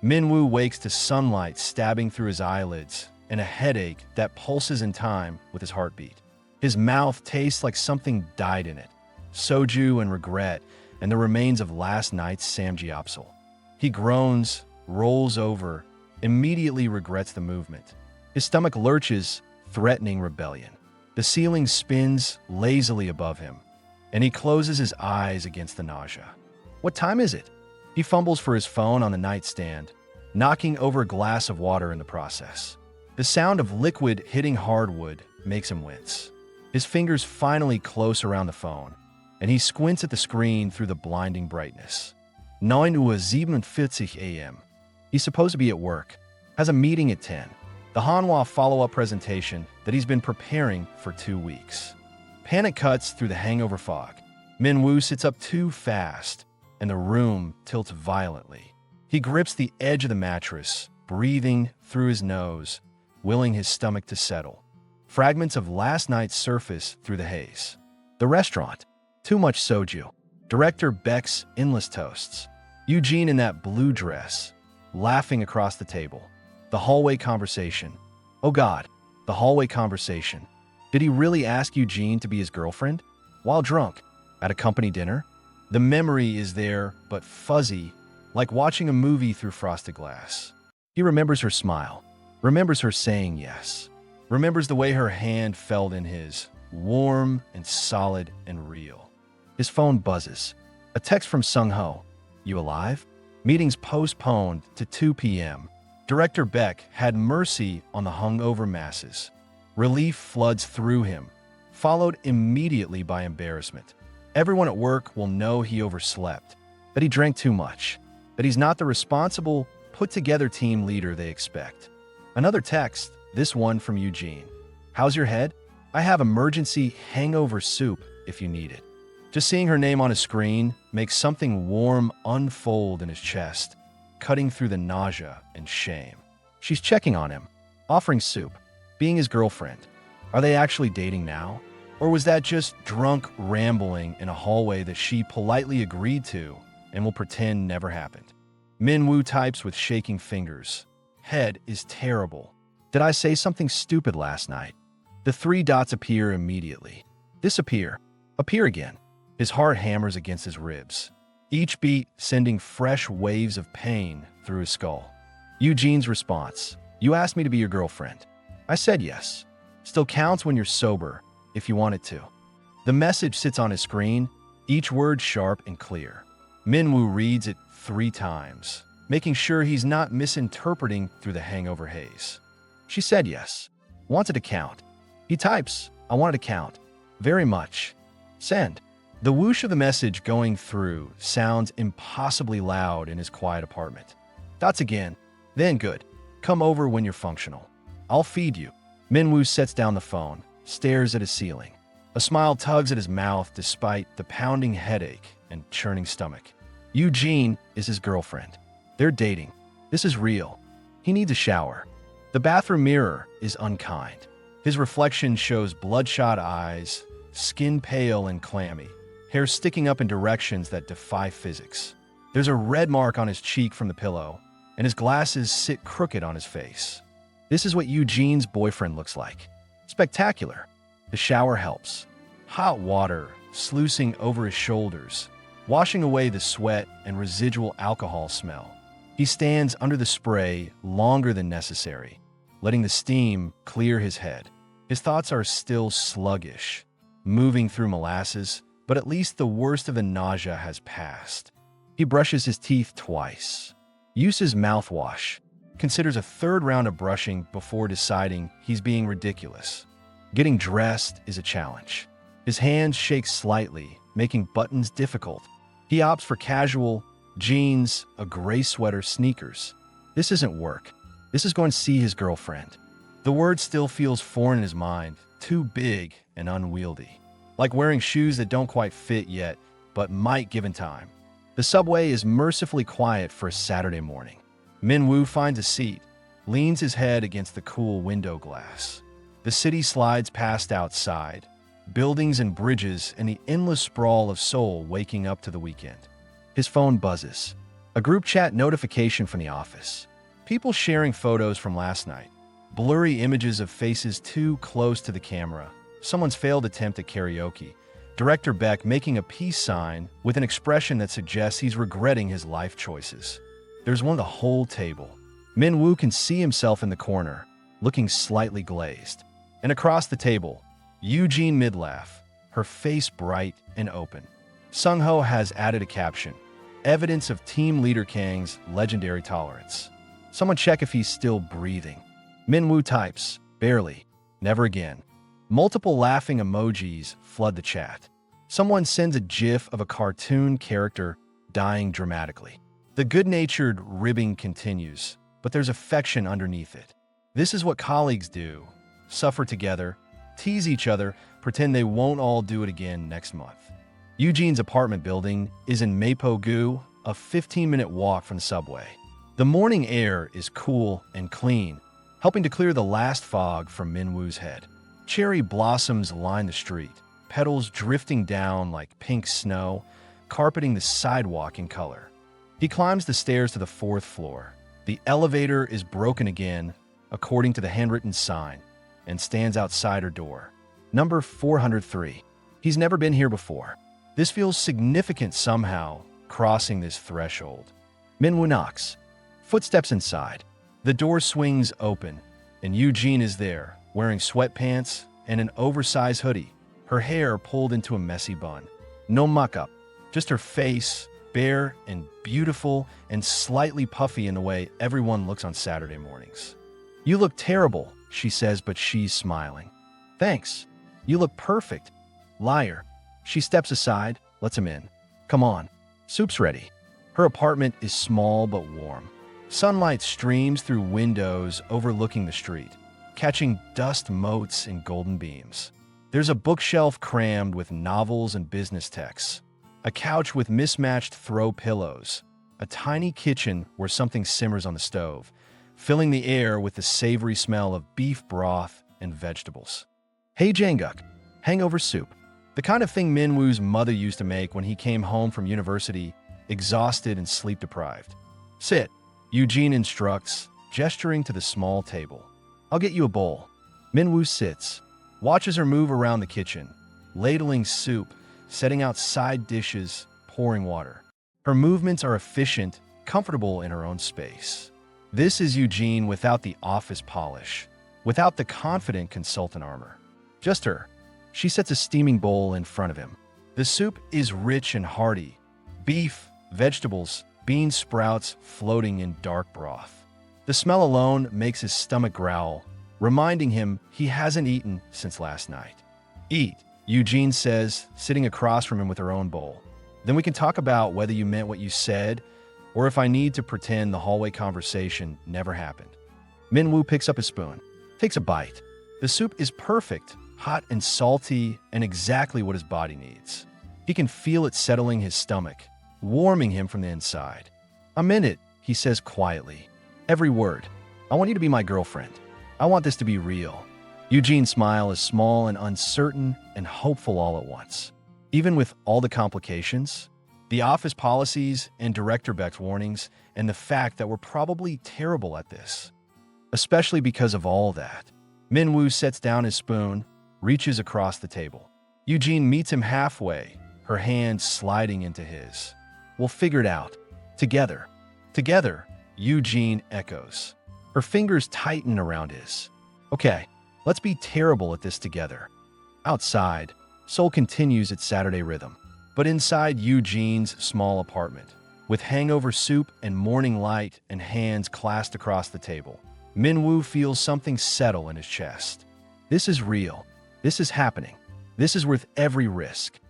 Minwoo wakes to sunlight stabbing through his eyelids and a headache that pulses in time with his heartbeat. His mouth tastes like something died in it, soju and regret and the remains of last night's samgyeopsal. He groans, rolls over, immediately regrets the movement. His stomach lurches, threatening rebellion. The ceiling spins lazily above him, and he closes his eyes against the nausea. What time is it? He fumbles for his phone on the nightstand, knocking over a glass of water in the process. The sound of liquid hitting hardwood makes him wince. His fingers finally close around the phone, and he squints at the screen through the blinding brightness. 9:47 a.m. He's supposed to be at work, has a meeting at 10. The Hanwha follow-up presentation that he's been preparing for 2 weeks. Panic cuts through the hangover fog. Minwoo sits up too fast, and the room tilts violently. He grips the edge of the mattress, breathing through his nose, willing his stomach to settle. Fragments of last night's surface through the haze. The restaurant. Too much soju. Director Beck's endless toasts. Yu-jin in that blue dress, laughing across the table. The hallway conversation. Oh God, the hallway conversation. Did he really ask Yu-jin to be his girlfriend? While drunk, at a company dinner? The memory is there, but fuzzy, like watching a movie through frosted glass. He remembers her smile, remembers her saying yes, remembers the way her hand felt in his, warm and solid and real. His phone buzzes. A text from Sung-ho. You alive? Meetings postponed to 2 p.m. Director Beck had mercy on the hungover masses. Relief floods through him, followed immediately by embarrassment. Everyone at work will know he overslept, that he drank too much, that he's not the responsible, put-together team leader they expect. Another text, this one from Yu-jin. How's your head? I have emergency hangover soup if you need it. Just seeing her name on a screen makes something warm unfold in his chest, cutting through the nausea and shame. She's checking on him, offering soup, being his girlfriend. Are they actually dating now? Or was that just drunk rambling in a hallway that she politely agreed to and will pretend never happened? Minwoo types with shaking fingers. Head is terrible. Did I say something stupid last night? The 3 dots appear immediately. Disappear. Appear again. His heart hammers against his ribs, each beat sending fresh waves of pain through his skull. Yu-jin's response. You asked me to be your girlfriend. I said yes. Still counts when you're sober, if you want it to. The message sits on his screen, each word sharp and clear. Minwoo reads it 3 times, making sure he's not misinterpreting through the hangover haze. She said yes. Wanted to count. He types, I wanted to count. Very much. Send. The whoosh of the message going through sounds impossibly loud in his quiet apartment. Dots again. Then good. Come over when you're functional. I'll feed you. Minwoo sets down the phone, stares at his ceiling. A smile tugs at his mouth despite the pounding headache and churning stomach. Yu-jin is his girlfriend. They're dating. This is real. He needs a shower. The bathroom mirror is unkind. His reflection shows bloodshot eyes, skin pale and clammy, hair sticking up in directions that defy physics. There's a red mark on his cheek from the pillow, and his glasses sit crooked on his face. This is what Yu-jin's boyfriend looks like. Spectacular. The shower helps. Hot water sluicing over his shoulders, washing away the sweat and residual alcohol smell. He stands under the spray longer than necessary, letting the steam clear his head. His thoughts are still sluggish, moving through molasses, but at least the worst of the nausea has passed. He brushes his teeth twice, uses mouthwash, considers a 3rd round of brushing before deciding he's being ridiculous. Getting dressed is a challenge. His hands shake slightly, making buttons difficult. He opts for casual, jeans, a gray sweater, sneakers. This isn't work. This is going to see his girlfriend. The word still feels foreign in his mind, too big and unwieldy. Like wearing shoes that don't quite fit yet, but might given time. The subway is mercifully quiet for a Saturday morning. Minwoo finds a seat, leans his head against the cool window glass. The city slides past outside, buildings and bridges and the endless sprawl of Seoul waking up to the weekend. His phone buzzes. A group chat notification from the office. People sharing photos from last night. Blurry images of faces too close to the camera. Someone's failed attempt at karaoke. Director Beck making a peace sign with an expression that suggests he's regretting his life choices. There's one the whole table. Min-woo can see himself in the corner, looking slightly glazed. And across the table, Yu-jin mid-laugh, her face bright and open. Sung-ho has added a caption, evidence of team leader Kang's legendary tolerance. Someone check if he's still breathing. Min-woo types, barely, never again. Multiple laughing emojis flood the chat. Someone sends a gif of a cartoon character dying dramatically. The good-natured ribbing continues, but there's affection underneath it. This is what colleagues do. Suffer together, tease each other, pretend they won't all do it again next month. Eugene's apartment building is in Mapo-gu, a 15-minute walk from the subway. The morning air is cool and clean, helping to clear the last fog from Min-woo's head. Cherry blossoms line the street, petals drifting down like pink snow, carpeting the sidewalk in color. He climbs the stairs to the 4th floor. The elevator is broken again, according to the handwritten sign, and stands outside her door. Number 403. He's never been here before. This feels significant somehow, crossing this threshold. Min-woo knocks. Footsteps inside. The door swings open, and Yu-jin is there, wearing sweatpants and an oversized hoodie, her hair pulled into a messy bun. No muck-up, just her face, bare and beautiful and slightly puffy in the way everyone looks on Saturday mornings. "You look terrible," she says, but she's smiling. "Thanks. You look perfect." Liar. She steps aside, lets him in. "Come on. Soup's ready." Her apartment is small but warm. Sunlight streams through windows overlooking the street, catching dust motes and golden beams. There's a bookshelf crammed with novels and business texts, a couch with mismatched throw pillows, a tiny kitchen where something simmers on the stove, filling the air with the savory smell of beef broth and vegetables. Hey Janguk, hangover soup. The kind of thing Min-woo's mother used to make when he came home from university, exhausted and sleep-deprived. "Sit," Yu-jin instructs, gesturing to the small table. "I'll get you a bowl." Min-woo sits, watches her move around the kitchen, ladling soup, setting out side dishes, pouring water. Her movements are efficient, comfortable in her own space. This is Yu-jin without the office polish, without the confident consultant armor. Just her. She sets a steaming bowl in front of him. The soup is rich and hearty. Beef, vegetables, bean sprouts floating in dark broth. The smell alone makes his stomach growl, reminding him he hasn't eaten since last night. "Eat," Yu-jin says, sitting across from him with her own bowl. "Then we can talk about whether you meant what you said, or if I need to pretend the hallway conversation never happened." Min-woo picks up his spoon, takes a bite. The soup is perfect, hot and salty, and exactly what his body needs. He can feel it settling his stomach, warming him from the inside. "I'm in it," he says quietly. "Every word. I want you to be my girlfriend. I want this to be real." Eugene's smile is small and uncertain and hopeful all at once. Even with all the complications, the office policies and Director Beck's warnings, and the fact that we're probably terrible at this. Especially because of all that. Min-woo sets down his spoon, reaches across the table. Yu-jin meets him halfway, her hand sliding into his. "We'll figure it out. Together." "Together," Yu-jin echoes. Her fingers tighten around his. "Okay, let's be terrible at this together." Outside, Seoul continues its Saturday rhythm. But inside Yu-jin's small apartment, with hangover soup and morning light and hands clasped across the table, Min-woo feels something settle in his chest. This is real. This is happening. This is worth every risk.